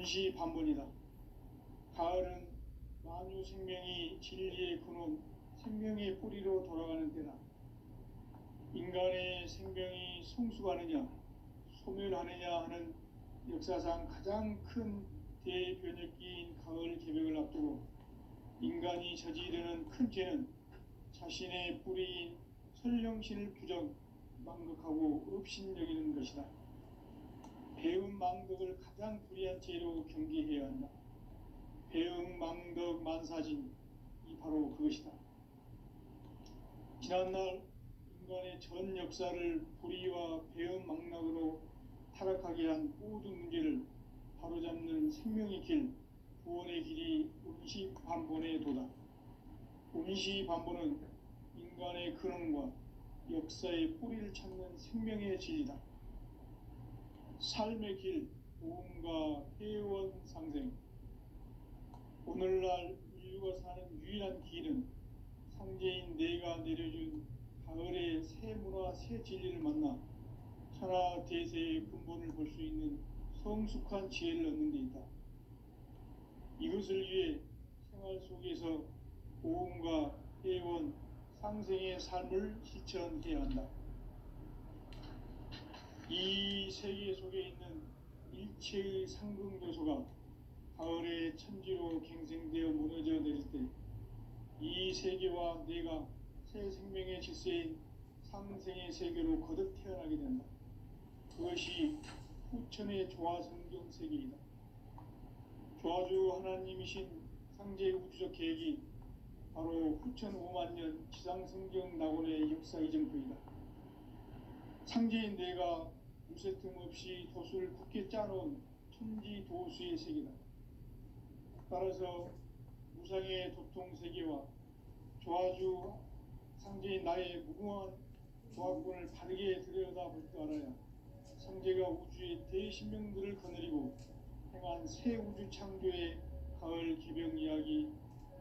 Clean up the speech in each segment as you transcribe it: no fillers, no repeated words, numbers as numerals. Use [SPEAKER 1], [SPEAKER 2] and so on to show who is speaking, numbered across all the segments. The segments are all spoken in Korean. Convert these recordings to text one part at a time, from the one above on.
[SPEAKER 1] 임시반문이다. 가을은 만유 생명이 진리의 근원, 생명의 뿌리로 돌아가는 때다. 인간의 생명이 성숙하느냐, 소멸하느냐 하는 역사상 가장 큰 대변혁기인 가을 개벽을 앞두고 인간이 저지르는 큰 죄는 자신의 뿌리인 설령신을 부정, 망극하고 업신여기는 것이다. 배음 망덕을 가장 불의한 죄로 경계해야 한다. 배음 망덕 만사진이 바로 그것이다. 지난날 인간의 전 역사를 불의와 배음 망락으로 타락하게 한 모든 문제를 바로잡는 생명의 길, 구원의 길이 임시반본의 도다. 임시반본은 인간의 근원과 역사의 뿌리를 찾는 생명의 진리다. 삶의 길, 보험과 회원 상생. 오늘날 인류가 사는 유일한 길은 상제인 내가 내려준 가을의 새 문화, 새 진리를 만나 천하 대세의 근본을 볼 수 있는 성숙한 지혜를 얻는 데 있다. 이것을 위해 생활 속에서 보험과 회원, 상생의 삶을 실천해야 한다. 이 세계 속에 있는 일체의 상극 요소가 가을의 천지로 갱생되어 무너져 내릴 때 이 세계와 내가 새 생명의 질서인 상생의 세계로 거듭 태어나게 된다. 그것이 후천의 조화성경 세계이다. 조화주 하나님이신 상제의 우주적 계획이 바로 후천 5만년 지상성경 낙원의 역사 이전부이다. 상제인 내가 무쇠틈 없이 도수를 굳게 짜놓은 천지 도수의 세계다. 따라서 무상의 도통 세계와 조화주 상제인 나의 무궁한 조화권을 바르게 들여다볼 줄 알아야 상제가 우주의 대신명들을 거느리고 행한 새 우주 창조의 가을 개벽 이야기,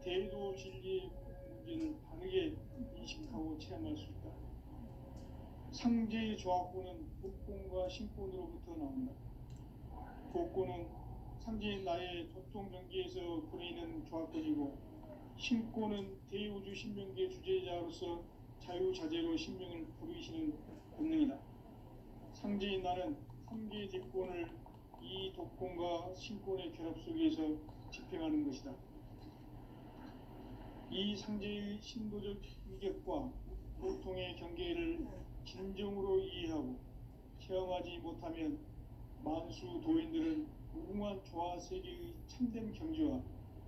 [SPEAKER 1] 대도 진리의 문제를 바르게 인식하고 체험할 수 있다. 상제의 조화권은 복권과 신권으로부터 나온다. 복권은 상제인 나의 도통 경계에서 부리는 조화권이고, 신권은 대우주 신명계 주제자로서 자유자재로 신명을 부리시는 본능이다. 상제인 나는 3개의 대권을 이 독권과 신권의 결합 속에서 집행하는 것이다. 이 상제의 신도적 위격과 고통의 경계를 진정으로 이해하고 체험하지 못하면 만수 도인들은 무궁한 조화 세계의 참된 경지와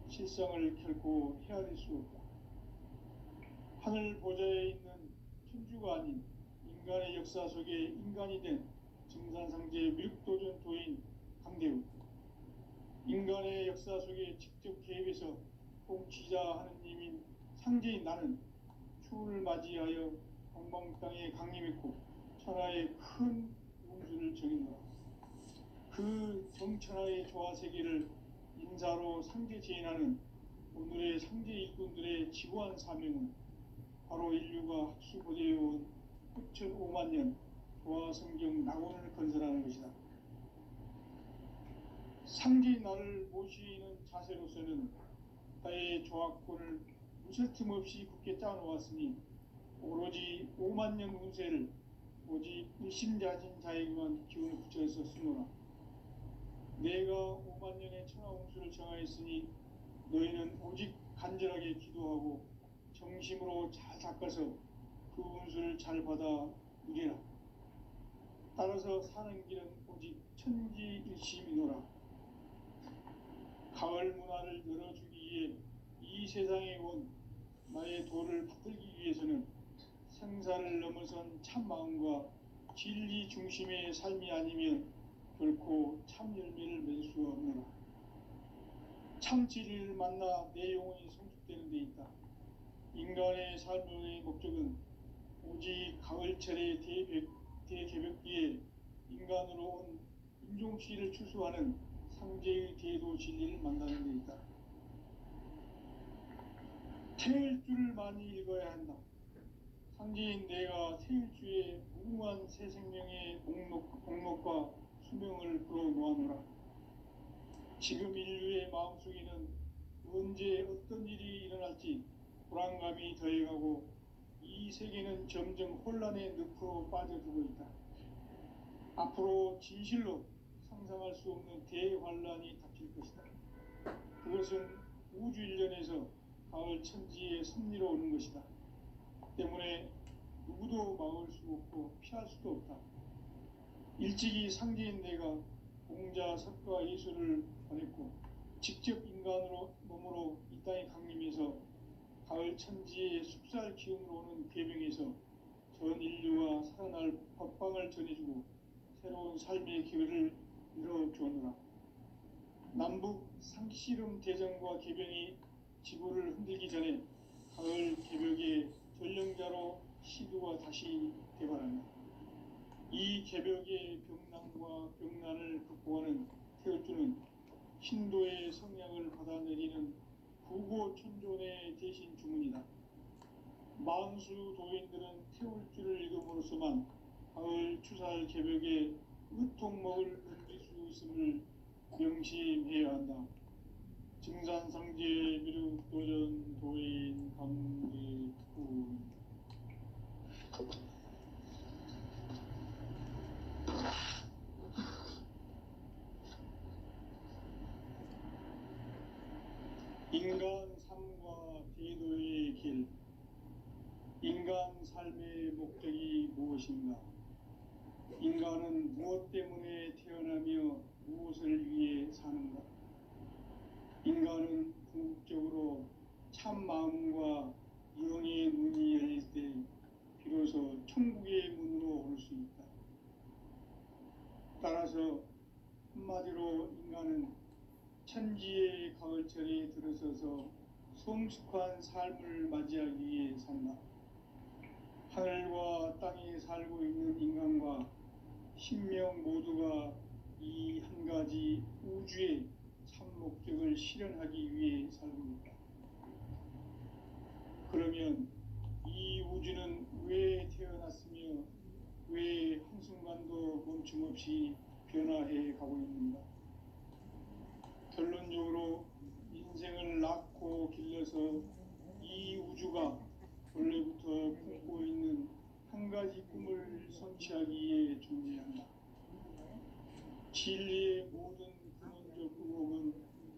[SPEAKER 1] 실상을 결코 헤아릴 수 없다. 하늘 보좌에 있는 천주가 아닌 인간의 역사 속에 인간이 된 증산상제 밀도전 도인 강대우, 인간의 역사 속에 직접 개입해서 통치자 하느님인 상제인 나는 추운을 맞이하여 방방땅에 강림했고 천하의 큰 운수를 정했노라. 그 정천하의 조화세계를 인사로 상제 제인하는 오늘의 상제 일꾼들의 지구한 사명은 바로 인류가 학수고대해온 후천 5만년 조화성경 낙원을 건설하는 것이다. 상제인 나를 모시는 자세로서는 나의 조화권을 무쇠틈 없이 굳게 짜놓았으니 오로지 5만년 운세를 오직 일심자진 자에게만 기운을 붙여서 쓰노라. 내가 5만년의 천하 운수를 정하였으니 너희는 오직 간절하게 기도하고 정심으로 잘 닦아서 그 운수를 잘 받아 누리라. 따라서 사는 길은 오직 천지일심이노라. 가을 문화를 열어주기 위해 이 세상에 온 나의 도를 받들기 위해서는 생사를 넘어선 참 마음과 진리 중심의 삶이 아니면 결코 참 열매를 맺을 수가 없노라. 참 진리를 만나 내 영혼이 성숙되는 데 있다. 인간의 삶의 목적은 오직 가을철의 대개벽기에 인간으로 온 인종씨를 추수하는 상제의 대도 진리를 만나는 데 있다. 태일주를 많이 읽어야 한다. 상제인 내가 태일주의 무궁한 새 생명의 목록과 수명을 불어놓아노라. 지금 인류의 마음속에는 언제 어떤 일이 일어날지 불안감이 더해가고 이 세계는 점점 혼란의 늪으로 빠져들고 있다. 앞으로 진실로 상상할 수 없는 대환란이 닥칠 것이다. 그것은 우주 일련에서 가을 천지의 섭리로 오는 것이다. 때문에 누구도 막을 수 없고 피할 수도 없다. 일찍이 상제인 내가 공자, 석가, 예수를 보냈고 직접 인간으로 몸으로 이 땅에 강림해서 가을 천지의 숲살 기운으로 오는 괴명에서 전 인류와 살아날 법방을 전해주고 새로운 삶의 기회를 열어주었노라. 남북 상씨름 대전과 개병이 지구를 흔들기 전에 가을 개벽의 전령자로 시두가 다시 개발한다. 이 개벽의 병난과 병난을 극복하는 태울주는 신도의 성향을 받아내리는 구고천존의 대신 주문이다. 만수 도인들은 태울주를 읽음으로써만 가을 추살 개벽의 으통먹을 옮길 수 있음을 명심해야 한다. 증산상제 미륵도전 도인 강제군. 인간 삶과 대도의 길. 인간 삶의 목적이 무엇인가? 인간은 무엇 때문에 태어나며 무엇을 위해 사는가? 인간은 궁극적으로 참 마음과 영의 눈이 열릴 때 비로소 천국의 문으로 올 수 있다. 따라서 한마디로 인간은 천지의 가을철에 들어서서 성숙한 삶을 맞이하기 위해 산다. 하늘과 땅에 살고 있는 인간과 신명 모두가 이 한 가지 우주의 참 목적을 실현하기 위해 살고 있다. 그러면 이 우주는 왜 태어났으며 왜 한순간도 멈춤없이 변화해 가고 있는가? 결론적으로 인생을 낳고 길러서 이 우주가 원래부터 품고 있는 한 가지 꿈을 성취하기 위해 존재한다. 진리의 모든 근원적 의혹은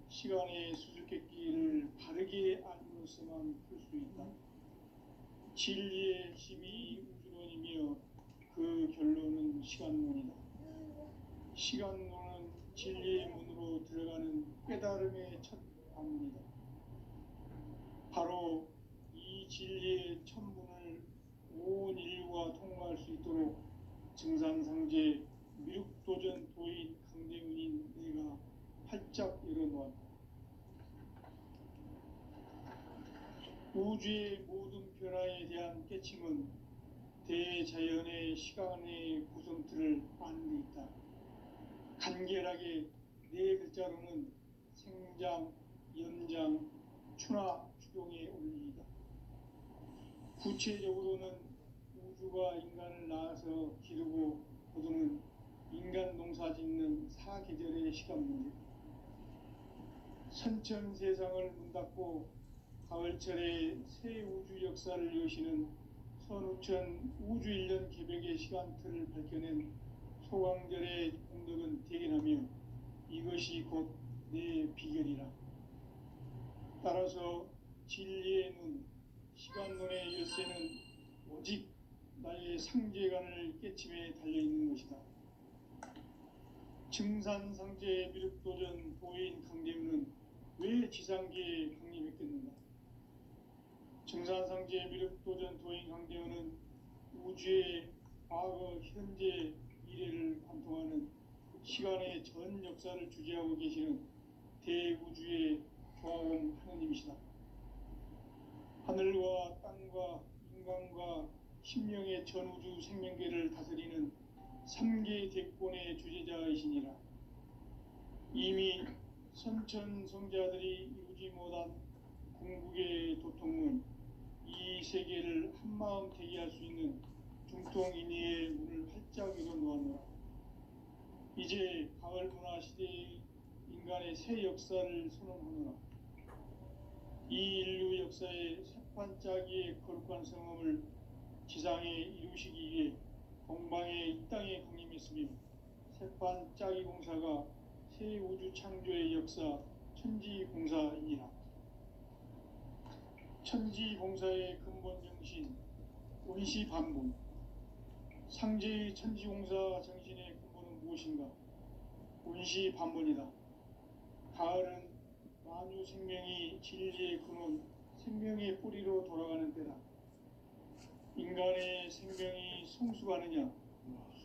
[SPEAKER 1] 시간의 수수께끼를 바르게 알므로써만 풀 수 있다. 진리의 핵심이 우주론이며 그 결론은 시간론이다. 시간론은 진리의 문으로 들어가는 깨달음의 첫 방문이다. 바로 이 진리의 첫 문을 온 인류가 통과할 수 있도록 증산상제 미륵도전 도인 강대훈인 내가 활짝 열어놓았다. 우주의 모든 변화에 대한 깨침은 대자연의 시간의 구성틀을 아는 데 있다. 간결하게 네 글자로는 생장, 연장, 추나 추동의 원리이다. 구체적으로는 우주가 인간을 낳아서 기르고 거두는 인간 농사 짓는 사계절의 시간 문제. 선천 세상을 문 닫고 가을철에 새 우주 역사를 여시는 선우천 우주 일년 개벽의 시간틀을 밝혀낸 소강절의 공덕은 대견하며 이것이 곧 내 비결이라. 따라서 진리의 눈, 시간론의 열쇠는 오직 나의 상제관을 깨침에 달려있는 것이다. 증산상제 미륵도전 도인 강대훈은 왜 지상계에 강림했겠는가? 증산상제 미륵도전 도인 강대훈은 우주의 과거, 현재, 미래를 관통하는 시간의 전 역사를 주재하고 계시는 대우주의 조화원 하느님이시다. 하늘과 땅과 인간과 신명의 전우주 생명계를 다스리는 3계 대권의 주재자이시니라. 이미 선천성자들이 이루지 못한 궁극의 도통문, 이 세계를 한마음 대기할 수 있는 중통인의의 문을 활짝 열어놓았노라. 이제 가을 문화 시대의 인간의 하나의 새 역사를 선언하노라. 이 인류 역사의 새판짜기의 거룩한 성험을 지상에 이루시기 위해 동방의 이 땅에 강림했으며 새판짜기 공사가 새 우주 창조의 역사 천지공사이니라. 천지공사의 근본 정신 원시반복. 상제의 천지공사 정신의 근본은 무엇인가? 원시반복이다. 가을은 만유 생명이 진리의 근원, 생명의 뿌리로 돌아가는 때다. 인간의 생명이 성숙하느냐,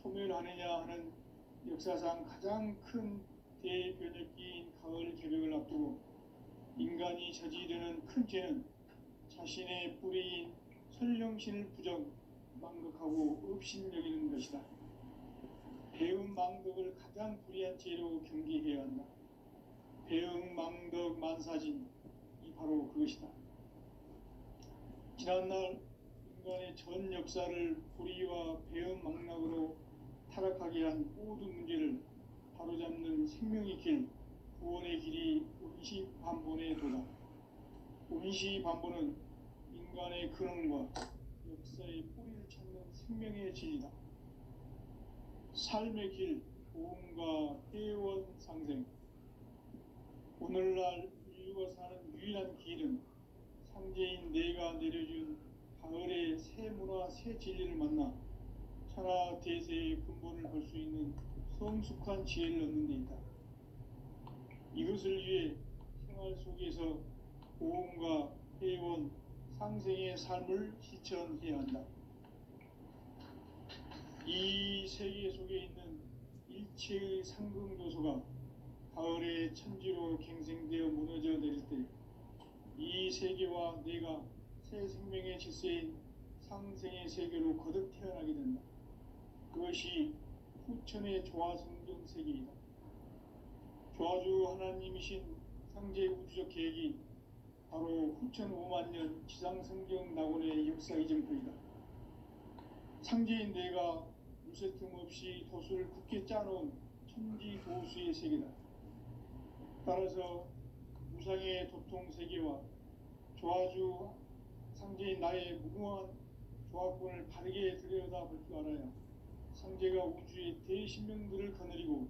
[SPEAKER 1] 소멸하느냐 하는 역사상 가장 큰 대변혁기인 가을 개벽을 앞두고 인간이 저지르는 큰 죄는 자신의 뿌리인 설령신을 부정, 망극하고 업신여기는 것이다. 배음 망덕을 가장 불의한 죄로 경계해야 한다. 배음 망덕 만사진이 바로 그것이다. 지난날 인간의 전 역사를 불의와 배음 망락으로 타락하게 한 모든 문제를 바로잡는 생명의 길, 구원의 길이 원시반본의 도다. 원시반본은 인간의 근원과 역사의 뿌리를 찾는 생명의 진리다. 삶의 길, 보험과 회원 상생. 오늘날 인류가 사는 유일한 길은 상제인 내가 내려준 가을의 새 문화, 새 진리를 만나 천하 대세의 근본을 볼 수 있는 성숙한 지혜를 얻는 데 있다. 이것을 위해 생활 속에서 보험과 회원, 상생의 삶을 실천해야 한다. 이 세계 속에 있는 일체의 상극 요소가 가을의 천지로 갱생되어 무너져 내릴 때 이 세계와 내가 새 생명의 질서인 상생의 세계로 거듭 태어나게 된다. 그것이 후천의 조화성경 세계이다. 조화주 하나님이신 상제 우주적 계획이 바로 후천 5만년 지상성경 낙원의 역사 이전표이다. 상제인 내가 무쇠 틈 없이 도수를 굳게 짜놓은 천지도수의 세계다. 따라서 무상의 도통 세계와 조화주 상제인 나의 무궁한 조화권을 바르게 들여다볼 줄 알아야 상제가 우주의 대신명들을 거느리고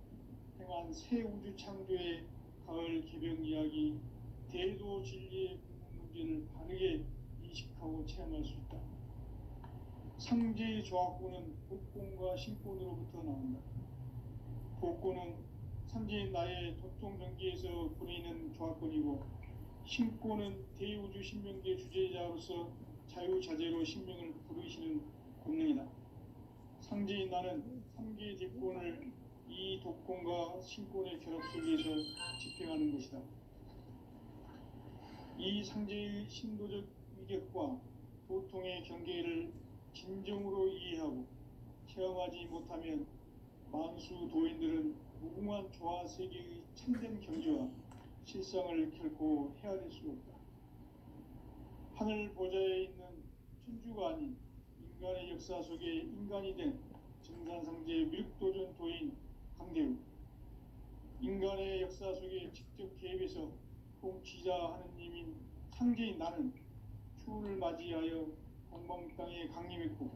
[SPEAKER 1] 행한 새 우주 창조의 가을 개벽 이야기, 대도 진리의 문제를 바르게 인식하고 체험할 수 있다. 상제의 조화권은 복권과 신권으로부터 나온다. 복권은 상제인 나의 도통 경계에서 보내는 조화권이고, 신권은 대우주 신명계 주제자로서 자유자재로 신명을 부르시는 권능이다. 상제인 나는 3개의 대권을 이 독권과 신권의 결합 속에서 집행하는 것이다. 이 상제의 신도적 위력과 도통의 경계를 진정으로 이해하고 체험하지 못하면 만수 도인들은 무궁한 조화 세계의 참된 경지와 실상을 결코 헤아릴 수 없다. 하늘 보좌에 있는 천주가 아닌 인간의 역사 속에 인간이 된 정산상제 미륵도전 도인 강대우, 인간의 역사 속에 직접 개입해서 통치자 하느님인 상제인 나는 추후를 맞이하여 동방 땅에 강림했고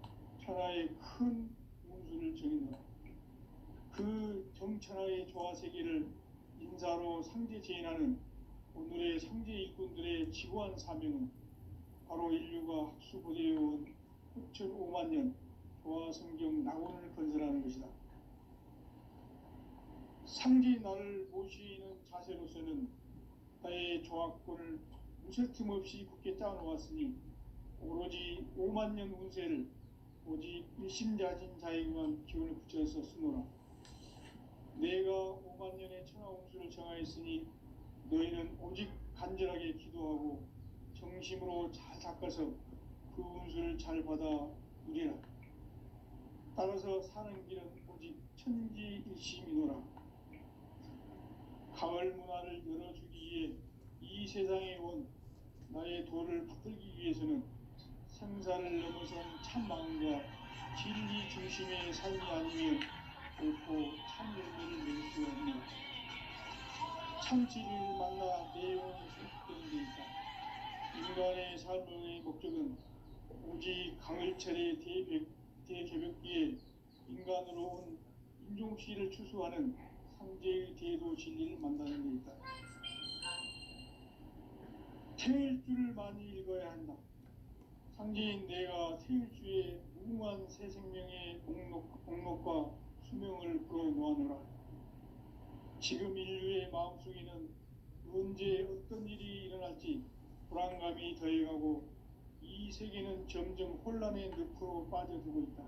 [SPEAKER 1] 천하의 큰 운수를 정했노라. 그 정천하의 조화세계를 인사로 상제 제인하는 오늘의 상제 일꾼들의 지구한 사명은 바로 인류가 학수고대해온 후천 5만년 조화성경 낙원을 건설하는 것이다. 상제인 나를 모시는 자세로서는 나의 조화권을 무쇠 틈 없이 굳게 짜놓았으니 오로지 5만년 운세를 오직 일심자진 자에게만 기운을 붙여서 쓰노라. 내가 5만년의 천하 운수를 정하였으니 너희는 오직 간절하게 기도하고 정심으로 잘 닦아서 그 운수를 잘 받아 누리라. 따라서 사는 길은 오직 천지일심이노라. 가을 문화를 열어주기 위해 이 세상에 온 나의 도를 받들기 위해서는 생사를 넘어선 참마음과 진리 중심의 삶이 아니면 결코 참 열매를 맺을 수가 없노라. 참치를 만나 내용이 수립되는 데 있다. 인간의 삶의 목적은 오직 강을철의 대개벽기에 인간으로 온 인종시를 추수하는 상제의 대도 진리를 만나는 데 있다. 태일주를 많이 읽어야 한다. 상제인 내가 태일주의 무궁한 새 생명의 목록과 수명을 풀어놓아노라. 지금 인류의 마음속에는 언제 어떤 일이 일어날지 불안감이 더해가고 이 세계는 점점 혼란의 늪으로 빠져들고 있다.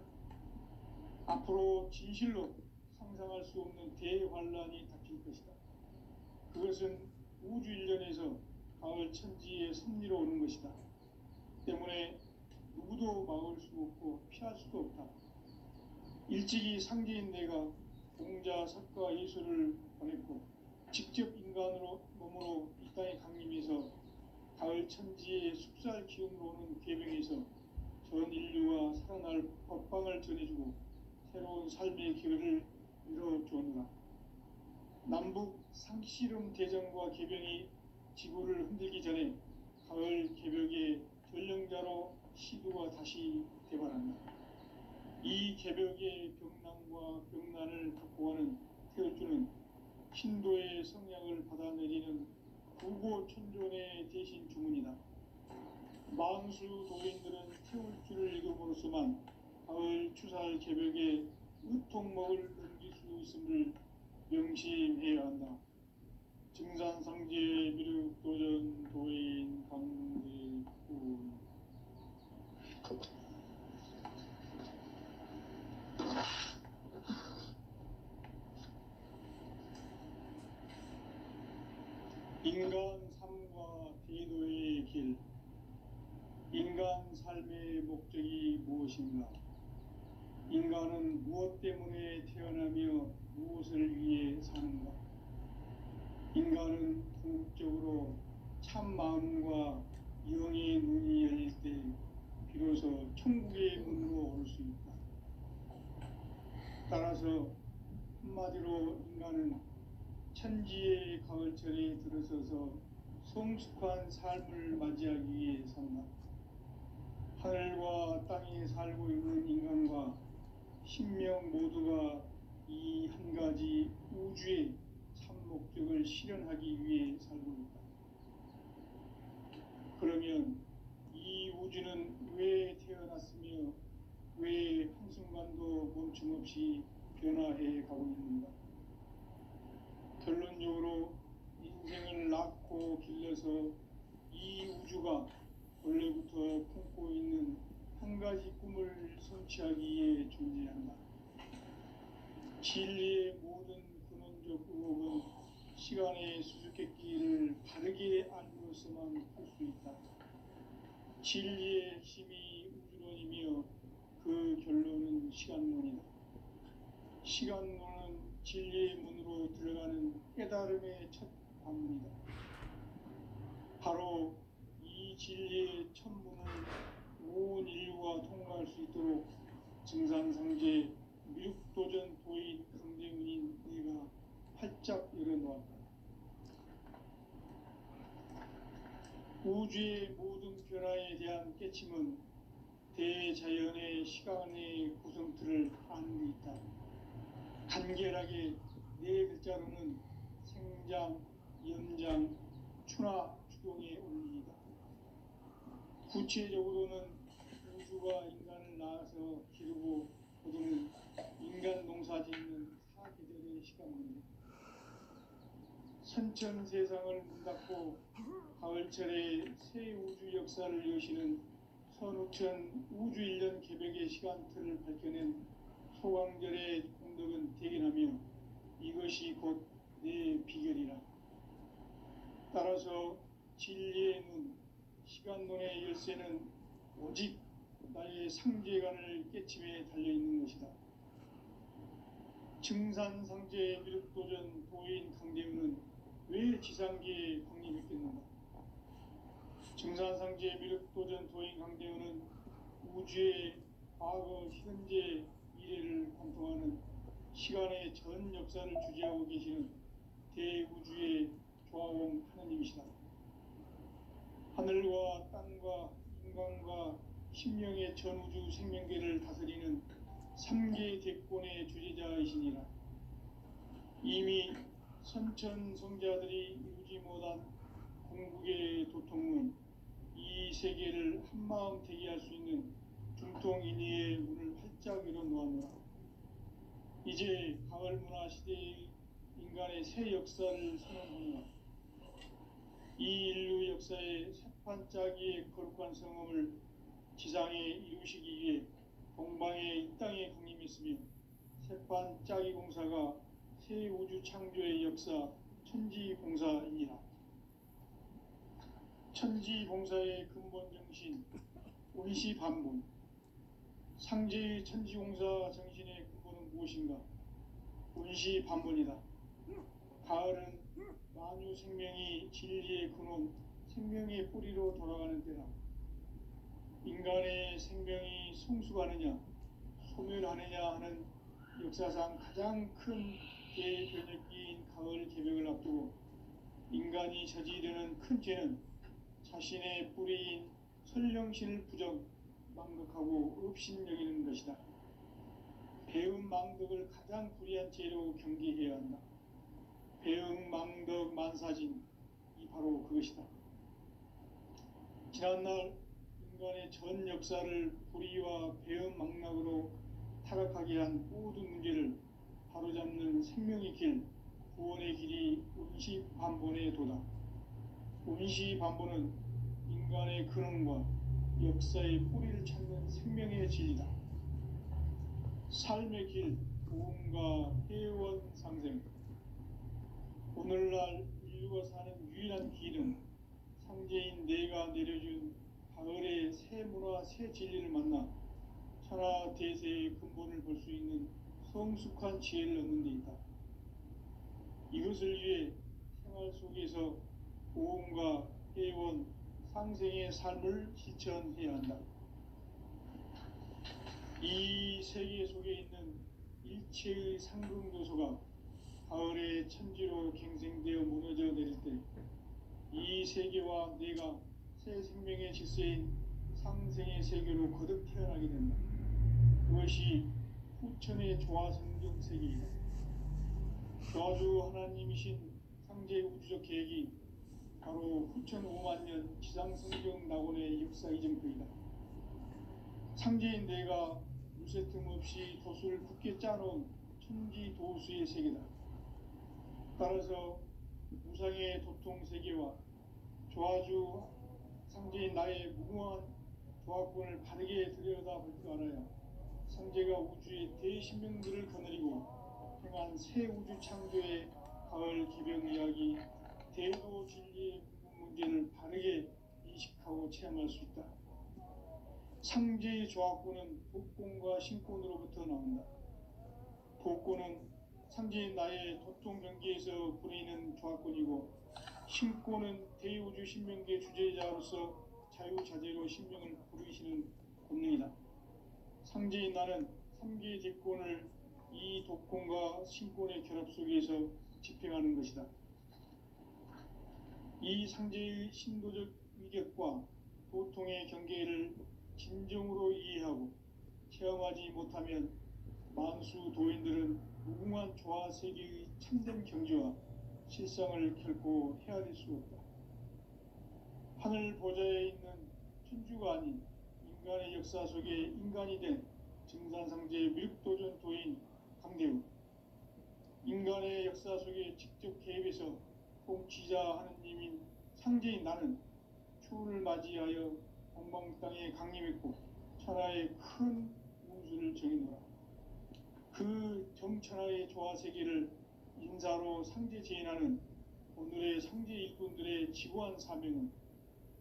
[SPEAKER 1] 앞으로 진실로 상상할 수 없는 대환란이 닥칠 것이다. 그것은 우주 일련에서 가을 천지의 섭리로 오는 것이다. 때문에 누구도 막을 수 없고 피할 수도 없다. 일찍이 상제인 내가 공자, 석가, 예수를 보냈고 직접 인간으로 몸으로 이 땅에 강림해서 가을 천지의 숲살 기운으로 오는 궤병에서 전 인류와 살아날 법방을 전해주고 새로운 삶의 기회를 이뤄주었노라. 남북 상씨름 대전과 개병이 지구를 흔들기 전에 가을 개벽의 전령자로 시도가 다시 대발한다. 이 개벽의 병난과 병난을 극복하는 태울주는 신도의 성향을 받아내리는 구고천존의 대신 주문이다. 만수 도인들은 태울주를 읽음으로써만 가을 추살 개벽의 의통목을 넘길 수 있음을 명심해야 한다. 증산상제 미륵도전 도인 강대군. 인간 삶과 대도의 길. 인간 삶의 목적이 무엇인가? 인간은 무엇 때문에 태어나며 무엇을 위해 사는가? 인간은 궁극적으로 참 마음과 영의 눈이 열릴 때 비로소 천국의 문으로 올 수 있다. 따라서 한마디로 인간은 천지의 가을철에 들어서서 성숙한 삶을 맞이하기 위해 산다. 하늘과 땅에 살고 있는 인간과 신명 모두가 이 한 가지 우주의 참 목적을 실현하기 위해 살고 있다. 그러면 이 우주는 왜 태어났으며 왜 한순간도 멈춤없이 변화해 가고 있는가? 결론적으로 인생을 낳고 길러서 이 우주가 원래부터 품고 있는 한 가지 꿈을 성취하기 위해 존재한다. 진리의 모든 근원적 의혹은 시간의 수수께끼를 바르게 알고서만 풀 수 있다. 진리의 핵심이 우주론이며 그 결론은 시간론이다. 시간론은 진리의 문으로 들어가는 깨달음의 첫 관문이다. 바로 이 진리의 첫 문을 온 인류가 통과할 수 있도록 증산상제 미륵도전 도인 강대훈인 네가 활짝 열어놓았다. 우주의 모든 변화에 대한 깨침은 대자연의 시간의 구성틀을 아는 데 있다. 간결하게 네 글자로는 생장, 연장, 추나 추동의 원리이다. 구체적으로는 우주가 인간을 낳아서 기르고 거두는 인간 농사 짓는 사계절의 시간입니다. 선천 세상을 문 닫고 가을철에 새 우주 역사를 여시는 선우천 우주 일년 개벽의 시간틀을 밝혀낸 소강절의 공덕은 대견하며 이것이 곧 내 비결이라. 따라서 진리의 눈, 시간론의 열쇠는 오직 나의 상제관을 깨침에 달려있는 것이다. 증산상제 미륵도전 도인 강대훈은 왜 지상계에 강림했겠는가? 증산상제 미륵도전 도인 강대훈은 우주의 과거, 현재, 미래를 관통하는 시간의 전 역사를 주재하고 계시는 대우주의 인간과 신명의 전우주 생명계를 다스리는 3계 대권의 주재자이시니라. 이미 선천성자들이 이루지 못한 궁극의 도통은 이 세계를 한마음 되게 할 수 있는 중통인의의 문을 활짝 열어놓았노라. 이제 가을 문화 시대의 인간의 새 역사를 선언하노라. 이 인류 역사의 새판짜기의 거룩한 성험을 지상에 이루시기 위해 동방의 이 땅에 강림했으며 새판짜기 공사가 새 우주 창조의 역사 천지봉사이니라. 천지봉사의 근본 정신 원시반본. 상제의 천지공사 정신의 근본은 무엇인가? 원시반본이다. 가을은 만유 생명이 진리의 근원, 생명의 뿌리로 돌아가는 때다. 인간의 생명이 성숙하느냐, 소멸하느냐 하는 역사상 가장 큰 대변혁기인 가을 개벽을 앞두고 인간이 저지르는 큰 죄는 자신의 뿌리인 설령신을 부정, 망덕하고 업신여기는 것이다. 배음 망덕을 가장 불의한 죄로 경계해야 한다. 배음 망덕 만사진이 바로 그것이다. 지난날 인간의 전 역사를 불의와 배음 망락으로 타락하게 한 모든 문제를 바로잡는 생명의 길, 구원의 길이 원시반본의 도다. 원시반본은 인간의 근원과 역사의 뿌리를 찾는 생명의 진리다. 삶의 길, 보험과 회원 상생. 오늘날 인류가 사는 유일한 길은 상제인 내가 내려준 가을의 새 문화, 새 진리를 만나 천하 대세의 근본을 볼 수 있는 성숙한 지혜를 얻는 데 있다. 이것을 위해 생활 속에서 보험과 회원, 상생의 삶을 실천해야 한다. 이 세계 속에 있는 일체의 상승도소가 가을의 천지로 갱생되어 무너져 내릴 때 이 세계와 내가 새 생명의 질서인 상생의 세계로 거듭 태어나게 된다. 그것이 후천의 조화성경 세계이다. 조화주 하나님이신 상제 우주적 계획이 바로 후천 5만 년 지상성경 낙원의 역사 이정표이다. 상제인 내가 무쇠 틈 없이 도수를 굳게 짜놓은 천지 도수의 세계다. 따라서 무상의 도통 세계와 조화주 상제인 나의 무궁한 조화권을 바르게 들여다볼 줄 알아야 상제가 우주의 대신명들을 거느리고 행한 새 우주 창조의 가을 기병 이야기 대도 진리의 궁극 문제를 바르게 인식하고 체험할 수 있다. 상제의 조화권은 복권과 신권으로부터 나온다. 복권은 상제인 나의 도통 경계에서 부리는 조화권이고, 신권은 대우주 신명계 주제자로서 자유자재로 신명을 부르시는 본능이다. 상제인 나는 3계 대권을 이 독권과 신권의 결합 속에서 집행하는 것이다. 이 상제의 신도적 위격과 도통의 경계를 진정으로 이해하고 체험하지 못하면 만수 도인들은 무궁한 조화 세계의 참된 경지와 실상을 결코 헤아릴 수 없다. 하늘 보좌에 있는 천주가 아닌 인간의 역사 속에 인간이 된 증산상제의 밀도전 도인 강대우, 인간의 역사 속에 직접 개입해서 통치자 하느님인 상제인 나는 추운을 맞이하여 동방 땅에 강림했고 천하의 큰 운수를 정해놓아. 그 정천하의 조화세계를 인사로 상제 제인하는 오늘의 상제 일꾼들의 지구한 사명은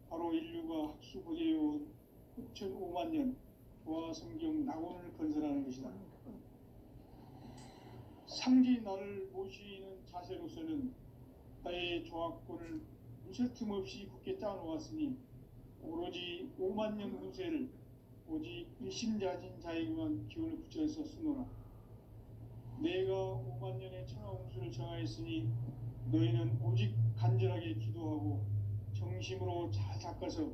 [SPEAKER 1] 바로 인류가 학수고대해온 후천 5만 년 조화성경 낙원을 건설하는 것이다. 상제인 나를 모시는 자세로서는 나의 조화권을 무쇠 틈 없이 굳게 짜놓았으니 오로지 5만 년 운세를 오직 일심자진 자에게만 기운을 붙여서 쓰노라. 내가 5만 년의 천하 운수를 정하였으니 너희는 오직 간절하게 기도하고 정심으로 잘 닦아서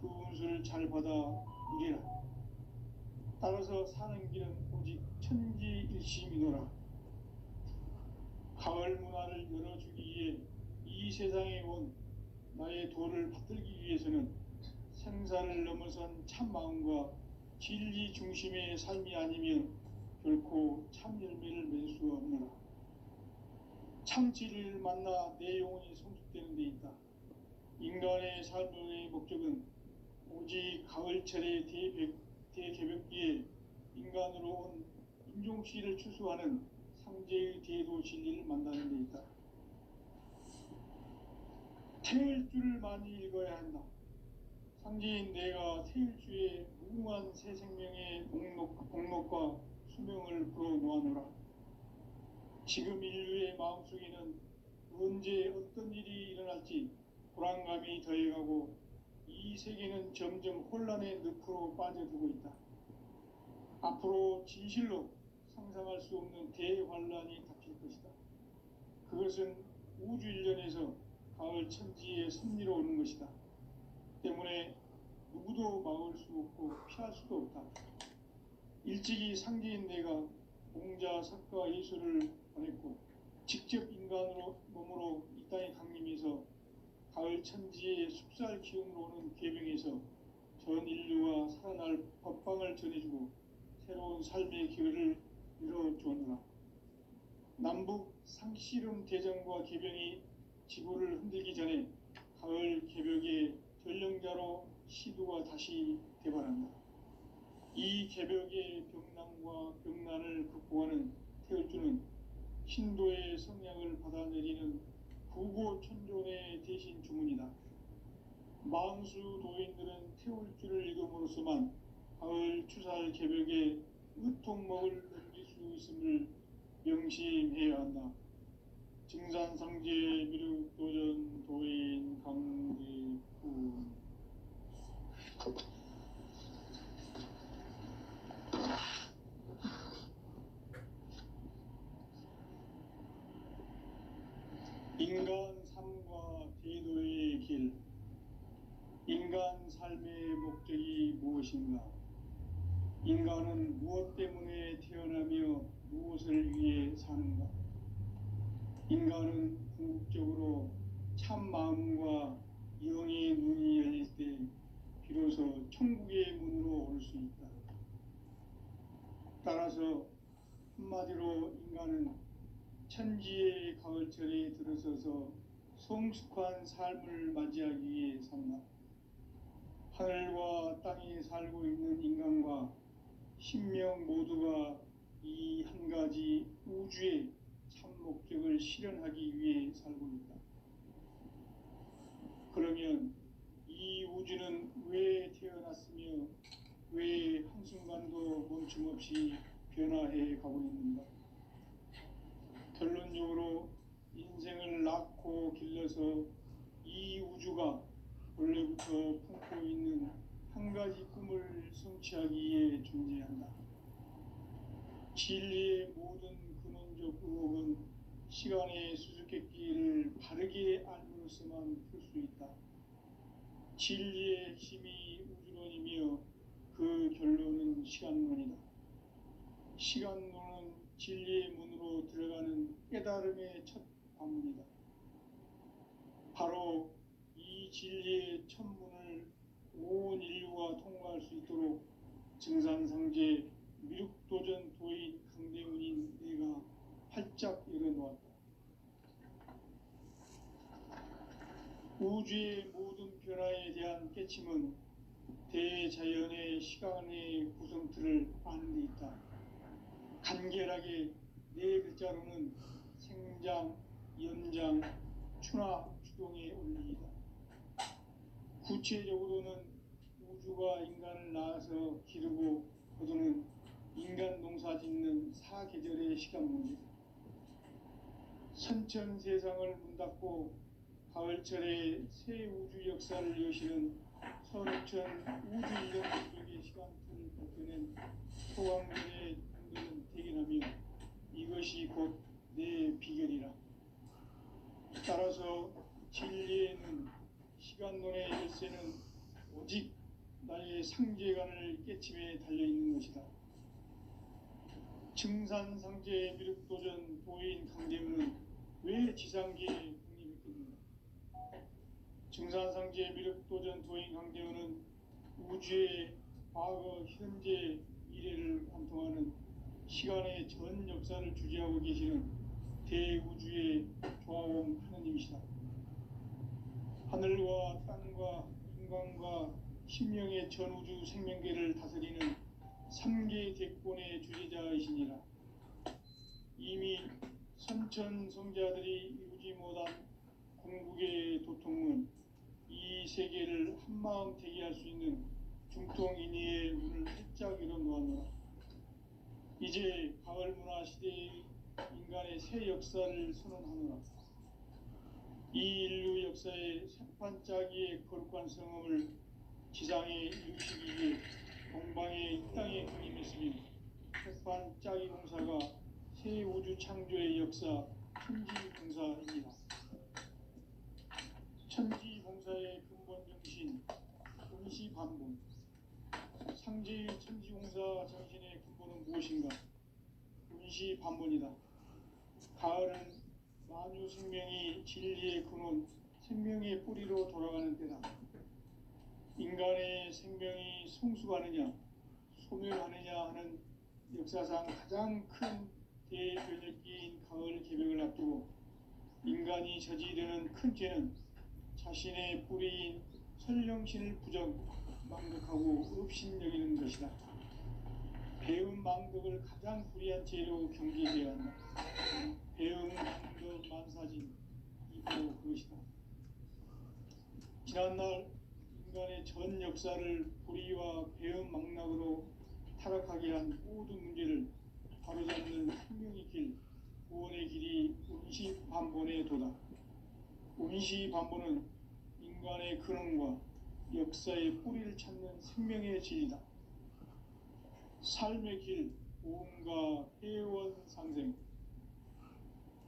[SPEAKER 1] 그 운수를 잘 받아 누리라. 따라서 사는 길은 오직 천지일심이노라. 가을 문화를 열어주기 위해 이 세상에 온 나의 도를 받들기 위해서는 생사를 넘어선 참 마음과 진리 중심의 삶이 아니면 결코 참 열매를 맺을 수 없노라. 참 진리를 만나 내 영혼이 성숙되는 데 있다. 인간의 삶의 목적은 오직 가을철의 대개벽기에 인간으로 온 인종씨를 추수하는 상제의 대도 진리를 만나는 데 있다. 태울 줄을 많이 읽어야 한다. 상제인 내가 태울 주의 무궁한 새 생명의 목록과 수명을 불어놓아노라. 지금 인류의 마음속에는 언제 어떤 일이 일어날지 불안감이 더해가고 이 세계는 점점 혼란의 늪으로 빠져들고 있다. 앞으로 진실로 상상할 수 없는 대환란이 닥칠 것이다. 그것은 우주 일련에서 가을 천지의 섭리로 오는 것이다. 때문에 누구도 막을 수 없고 피할 수도 없다. 일찍이 상제인 내가 공자, 석가, 예수를 보냈고 직접 인간으로 몸으로 이 땅에 강림해서 가을 천지의 숲살 기운으로 오는 계명에서 전 인류와 살아날 법방을 전해주고 새로운 삶의 기회를 열어주었노라. 남북 상씨름 대전과 개병이 지구를 흔들기 전에 가을 개벽의 전령자로 시두가 다시 개발한다. 이 개벽의 병난과 병난을 극복하는 태울주는 신도의 성량을 받아내리는 구고천존의 대신 주문이다. 망수 도인들은 태울주를 읽음으로써만 가을 추살 개벽에 으통먹을 넘길 수 있음을 명심해야 한다. 증산상제 미륵도전 도인 강대훈. 인간 삶과 대도의 길. 인간 삶의 목적이 무엇인가? 인간은 무엇 때문에 태어나며 무엇을 위해 사는가? 인간은 궁극적으로 참 마음과 영의 눈이 열릴 때 비로소 천국의 문으로 올 수 있다. 따라서 한마디로 인간은 천지의 가을철에 들어서서 성숙한 삶을 맞이하기 위해 산다. 하늘과 땅에 살고 있는 인간과 신명 모두가 이 한 가지 우주의 참 목적을 실현하기 위해 살고 있다. 그러면 이 우주는 왜 태어났으며 왜 한순간도 멈춤없이 변화해 가고 있는가? 결론적으로 인생을 낳고 길러서 이 우주가 원래부터 품고 있는 한 가지 꿈을 성취하기 위해 존재한다. 진리의 모든 근원적 의혹은 시간의 수수께끼를 바르게 알므로써만 풀 수 있다. 진리의 핵심이 우주론이며 그 결론은 시간론이다. 시간론은 진리의 문으로 들어가는 깨달음의 첫 관문이다. 바로 이 진리의 첫 문을 온 인류가 통과할 수 있도록 증산상제 미륵도전 도인 강대훈인 내가 활짝 열어놓았다. 우주의 모든 변화에 대한 깨침은 대자연의 시간의 구성틀을 아는 데 있다. 간결하게 네 글자로는 생장, 연장, 추나 추동의 원리이다. 구체적으로는 우주가 인간을 낳아서 기르고 거두는 인간 농사 짓는 사계절의 시간 문제. 선천 세상을 문 닫고 가을철에 새 우주 역사를 여시는 선천 우주 일년 개벽의 시간틀을 벗겨낸 소강들의 분들은 대견하며 이것이 곧 내 비결이라. 따라서 진리에는 시간론의 열쇠는 오직 나의 상제관을 깨침에 달려있는 것이다. 증산상제 미륵도전 도인 강대우는 왜 지상계에 국립했겠는가? 증산상제 미륵도전 도인 강대우는 우주의 과거, 현재, 미래를 관통하는 시간의 전 역사를 주재하고 계시는 대우주의 조화원 하느님이시다. 하늘과 땅과 인간과 신명의 전우주 생명계를 다스리는 3개 대권의 주재자이시니라. 이미 선천성자들이 이루지 못한 궁극의 도통은 이 세계를 한마음 되게 할 수 있는 중통인의의 문을 활짝 열어놓았노라. 이제 가을 문화 시대의 인간의 새 역사를 선언하노라. 이 인류 역사의 새판짜기의 거룩한 성음을 지상에 이루시기 위해 동방의 이 땅에 군림했으며 새판짜기 공사가 새 우주 창조의 역사 천지봉사입니다. 천지봉사의 근본 정신 운시반본. 상제의 천지공사 정신의 근본은 무엇인가? 운시반본이다. 가을은 만유 생명이 진리의 근원, 생명의 뿌리로 돌아가는 때다. 인간의 생명이 성숙하느냐, 소멸하느냐 하는 역사상 가장 큰 대변혁기인 가을 개벽을 앞두고 인간이 저지르는 큰 죄는 자신의 뿌리인 설령신을 망덕하고 업신여기는 것이다. 배움 망덕을 가장 불의한 죄로 경계해야 한다. 배움 망덕 만사진 이거 그것이다. 지난날 인간의 전 역사를 불의와 배움 망락으로 타락하게 한 모든 문제를 바로잡는 생명의 길, 구원의 길이 운시반본의 도다. 운시반본은 인간의 근원과 역사의 뿌리를 찾는 생명의 진리다. 삶의 길, 보험과 회원 상생.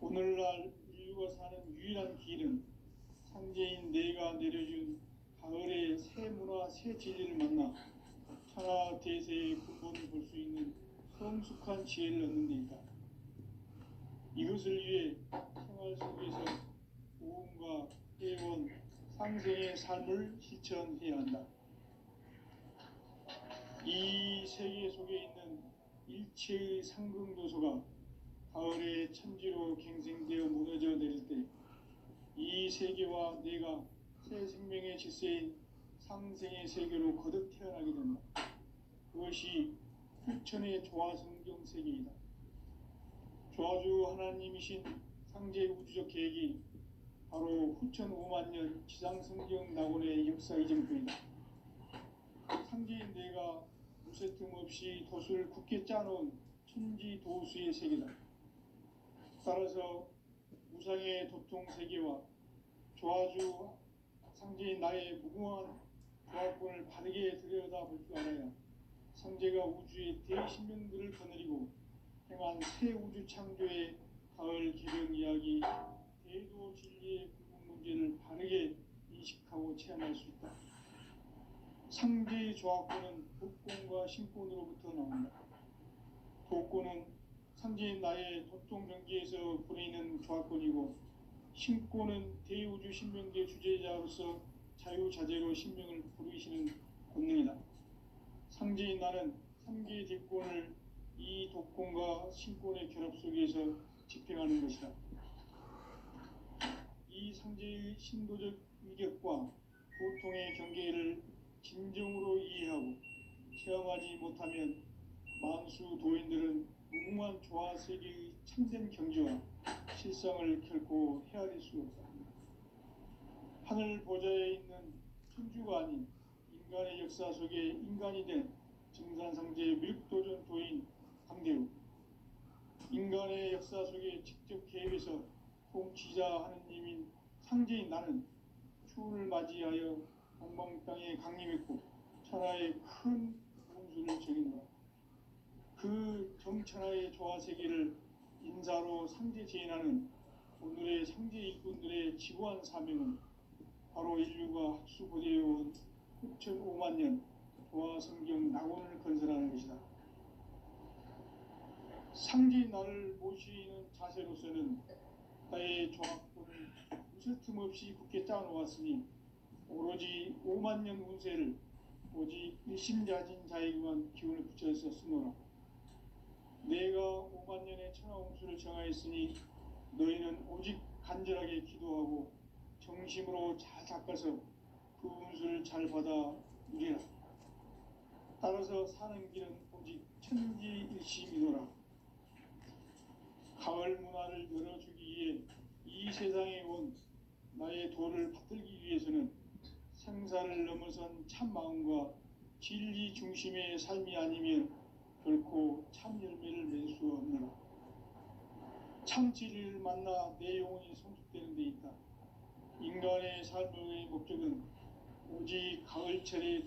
[SPEAKER 1] 오늘날 인류가 사는 유일한 길은 상제인 내가 내려준 가을의 새 문화, 새 진리를 만나 천하 대세의 근본을 볼 수 있는 성숙한 지혜를 얻는 데 있다. 이것을 위해 생활 속에서 보험과 회원, 상생의 삶을 실천해야 한다. 이 세계 속에 있는 일체의 상승도소가 가을의 천지로 갱생되어 무너져 내릴 때 이 세계와 내가 새 생명의 질서인 상생의 세계로 거듭 태어나게 된다. 그것이 후천의 조화성경 세계이다. 조화주 하나님이신 상제 우주적 계획이 바로 후천 5만 년 지상성경 낙원의 역사 이정표이다. 상제인 내가 무쇠틈 없이 돛을 굳게 짜놓은 천지도수의 세계다. 따라서 무상의 도통 세계와 조화주 상제인 나의 무궁한 조화권을 바르게 들여다볼 줄 알아야 상제가 우주의 대신명들을 거느리고 행한 새 우주 창조의 가을 개벽 이야기, 대도 진리의 궁극 문제를 바르게 인식하고 체험할 수 있다. 상제의 조화권은 독권과 신권으로부터 나온다. 독권은 상제인 나의 도통 경계에서 보내는 조화권이고, 신권은 대우주 신명계 주제자로서 자유자재로 신명을 부르시는 권능이다. 상제인 나는 3개의 대권을 이 독권과 신권의 결합 속에서 집행하는 것이다. 이 상제의 신도적 위격과 보통의 경계를 진정으로 이해하고 체험하지 못하면 만수 도인들은 무궁한 조화세계의 참된 경지와 실상을 결코 헤아릴 수 없다. 하늘 보좌에 있는 천주가 아닌 인간의 역사 속에 인간이 된 증산상제 밀도전 도인 강대우. 인간의 역사 속에 직접 개입해서 통치자 하느님인 상제인 나는 추운을 맞이하여 동방 땅에 강림했고 천하의 큰 홍수를 정인노라. 그 정천하의 조화세계를 인사로 상제 제인하는 오늘의 상제 일꾼들의 지구한 사명은 바로 인류가 학수고대해온 흑천 5만 년 도화성경 낙원을 건설하는 것이다. 상지 나를 모시는 자세로서는 나의 조각도를 무슨 틈 없이 굳게 짜놓았으니 오로지 5만 년 운세를 오직 일심자진 자에게만 기운을 붙여서 쓰노라. 내가 5만 년의 천하홍수를 정하였으니 너희는 오직 간절하게 기도하고 정심으로 잘 닦아서 그 운수를 잘 받아 누리라. 따라서 사는 길은 오직 천지일심이노라. 가을 문화를 열어주기 위해 이 세상에 온 나의 도를 받들기 위해서는 생사를 넘어선 참 마음과 진리 중심의 삶이 아니면 결코 참 열매를 맺을 수 없노라. 참 진리를 만나 내 영혼이 성숙되는 데 있다. 인간의 삶의 목적은 오직 가을철의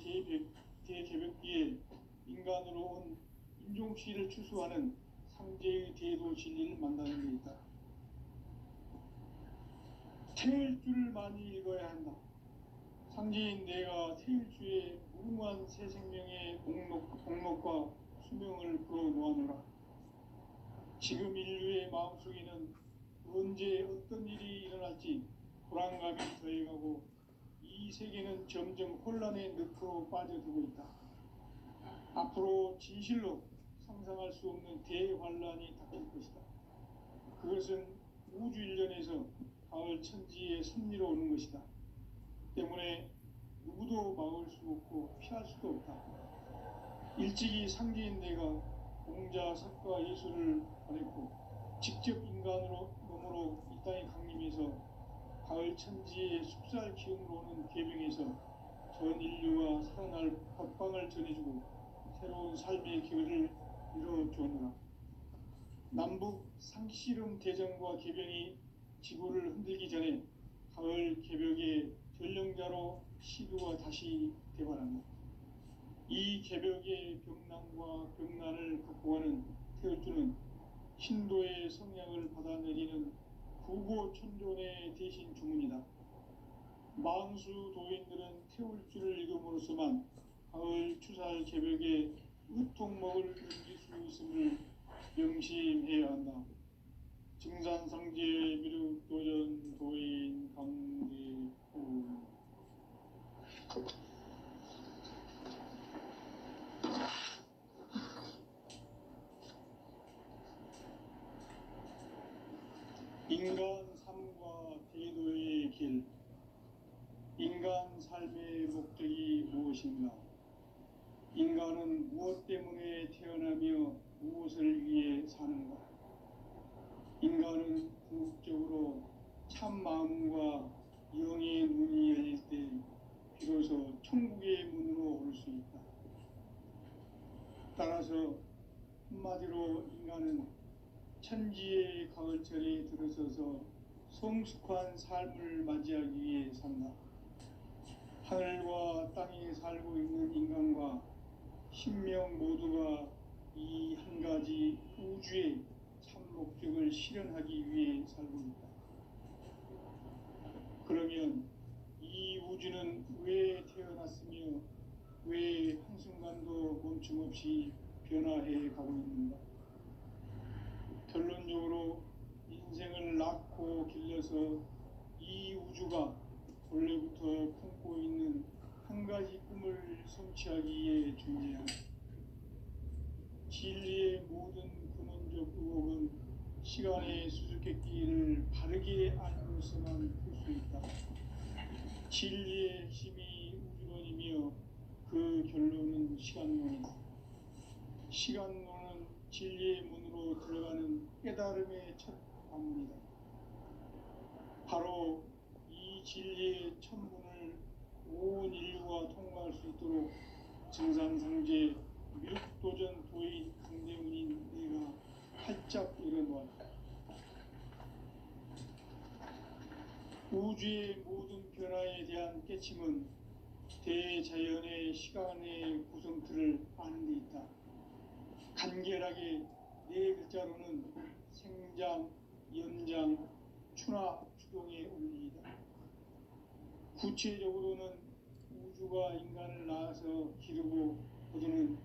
[SPEAKER 1] 대개벽기에 인간으로 온 인종씨를 추수하는 상제의 대도 진리를 만나는 데 있다. 태일 줄을 많이 읽어야 한다. 상제인 내가 태일주의 무궁한 새 생명의 목록과 수명을 풀어놓아노라. 지금 인류의 마음속에는 언제 어떤 일이 일어날지 불안감이 더해가고 이 세계는 점점 혼란의 늪으로 빠져들고 있다. 앞으로 진실로 상상할 수 없는 대환란이 닥칠 것이다. 그것은 우주 일련에서 가을 천지의 섭리로 오는 것이다. 때문에 누구도 막을 수 없고 피할 수도 없다. 일찍이 상제인 내가 공자, 석가, 예수를 보냈고 직접 인간으로 몸으로 이 땅에 강림해서 가을 천지의 숲살 기운으로 오는 계명에서 전 인류와 살아날 법방을 전해주고 새로운 삶의 기회를 이뤄주었노라. 남북 상씨름 대전과 개병이 지구를 흔들기 전에 가을 개벽의 전령자로 시두가 다시 대발한다. 이 개벽의 병난과 병난을 극복하는 태울주는 신도의 성향을 받아내리는 구고천존의 대신 주문이다. 만수 도인들은 태울주를 읽음으로써만 가을 추살 개벽의 으통목을 넘길 수 있음을 명심해야 한다. 증산상제 미륵도전 도인 강대호. 인간 삶과 대도의 길. 인간 삶의 목적이 무엇인가? 인간은 무엇 때문에 태어나며 무엇을 위해 사는가? 인간은 궁극적으로 참 마음과 영의 눈이 열릴 때 비로소 천국의 문으로 올 수 있다. 따라서 한마디로 인간은 천지의 가을철에 들어서서 성숙한 삶을 맞이하기 위해 산다. 하늘과 땅에 살고 있는 인간과 신명 모두가 이 한 가지 우주의 참 목적을 실현하기 위해 살고 있다. 그러면 이 우주는 왜 태어났으며 왜 한순간도 멈춤없이 변화해 가고 있는가? 결론적으로 인생을 낳고 길러서 이 우주가 원래부터 품고 있는 한 가지 꿈을 성취하기 위해 존재한다. 진리의 모든 근원적 의혹은 시간의 수수께끼를 바르게 알고서만 풀 수 있다. 진리의 핵심이 우주론이며 그 결론은 시간론이다. 시간론은 진리의 문으로 들어가는 깨달음의 첫 방문이다. 바로 이 진리의 첫 문을 온 인류가 통과할 수 있도록 증산상제 미륵도전 도인 강대문인 내가 활짝 열어놓았다. 우주의 모든 변화에 대한 깨침은 대자연의 시간의 구성틀을 아는 데 있다. 간결하게 네 글자로는 생장, 연장, 추나 추동의 원리이다. 구체적으로는 우주가 인간을 낳아서 기르고 거두는